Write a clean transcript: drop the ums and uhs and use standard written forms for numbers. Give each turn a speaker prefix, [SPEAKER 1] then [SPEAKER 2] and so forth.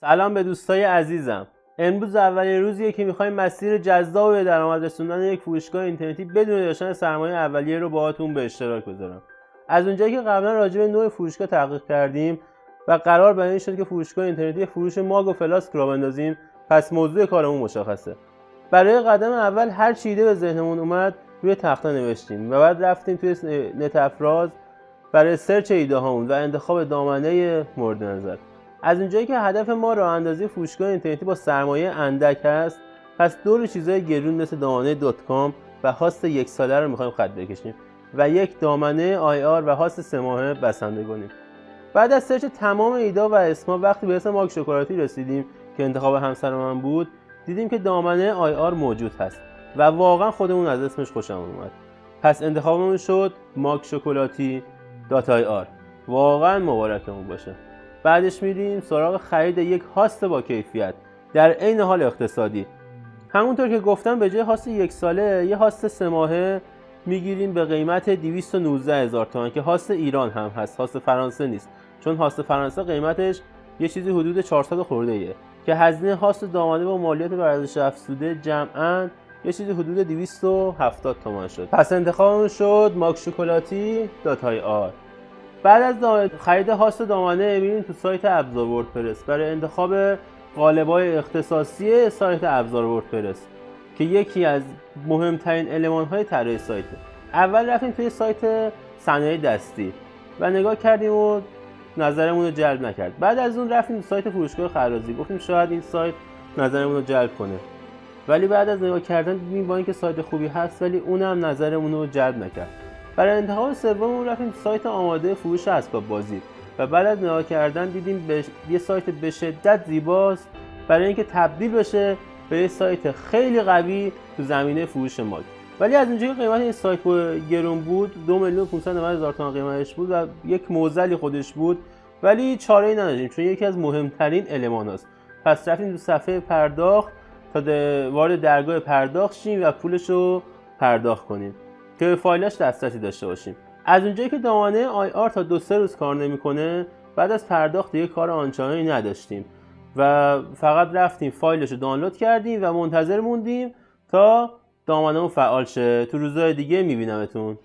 [SPEAKER 1] سلام به دوستای عزیزم. امروز اولین روزیه که میخوایم مسیر جذاب به درآمد رسوندن یک فروشگاه اینترنتی بدون داشتن سرمایه اولیه رو باهاتون به اشتراک بذارم. از اونجایی که قبلا راجع به نوع فروشگاه تحقیق کردیم و قرار بر این شد که فروشگاه اینترنتی فروش ماگ و فلاسک رو بندازیم، پس موضوع کارمون مشخصه. برای قدم اول هر چی ایده به ذهنمون اومد روی تخته نوشتیم و بعد رفتیم توی نت افراز برای سرچ ایده هامون و انتخاب دامنه مورد نظر. از اونجایی که هدف ما راه اندازی فروشگاه اینترنتی با سرمایه اندک است، پس دور چیزای گرون مثل دامنه .com و هاست یک ساله رو میخوایم خط بکشیم و یک دامنه IR و هاست 3 ماهه بسنده کنیم. بعد از سرچ تمام ایدا و اسما، وقتی به اسم ماگ شکلاتی رسیدیم که انتخاب همسر من بود، دیدیم که دامنه IR موجود هست و واقعا خودمون از اسمش خوشمون اومد. پس انتخابمون شد ماگ شکلاتی .ir. واقعا مبارکمون باشه. بعدش میریم سراغ خرید یک هاست با کیفیت در عین حال اقتصادی. همونطور که گفتم به جای هاست یک ساله یه هاست 3 ماهه میگیریم به قیمت 219,000 تومان که هاست ایران هم هست، هاست فرانسه نیست، چون هاست فرانسه قیمتش یه چیزی حدود 400 خورده ایه که هزینه هاست دامنه با مالیات و ارزش افزوده جمعاً یه چیزی حدود 270 تومان شد. پس انتخابمون شد ماگ شکلاتی .ir. بعد از خرید هاست دامنه میریم تو سایت ابزار وردپرس برای انتخاب قالب‌های اختصاصی سایت ابزار وردپرس که یکی از مهمترین المان‌های طراحی سایت. اول رفتیم توی سایت صنایع دستی و نگاه کردیم و نظرمون رو جلب نکرد. بعد از اون رفتیم تو سایت فروشگاه خرازی، گفتیم شاید این سایت نظرمون رو جلب کنه. ولی بعد از نگاه کردن دیدیم با اینکه سایت خوبی هست ولی اونم نظرمون رو جلب نکرد. برای انتخاب سوممون رفتیم سایت آماده فروش اسباب بازی و بعد از نگاه کردن دیدیم یه سایت به شدت زیباست برای اینکه تبدیل بشه به یه سایت خیلی قوی تو زمینه فروش ماگ. ولی از اونجایی که قیمت این سایت گرون بود، 2,590,000 تومان قیمتش بود و یک معضلی خودش بود، ولی چاره‌ای نداشتیم چون یکی از مهمترین المان‌هاست. پس رفتیم تو صفحه پرداخت تا وارد درگاه پرداخت شیم و پولش رو پرداخت کنیم که به فایلش دسترسی داشته باشیم. از اونجایی که دامنه IR تا 2-3 روز کار نمیکنه، بعد از پرداخت دیگه کار آنچنانی نداشتیم و فقط رفتیم فایلش رو دانلود کردیم و منتظر موندیم تا دامنه‌مون فعال شه. تو روزهای دیگه میبینمتون.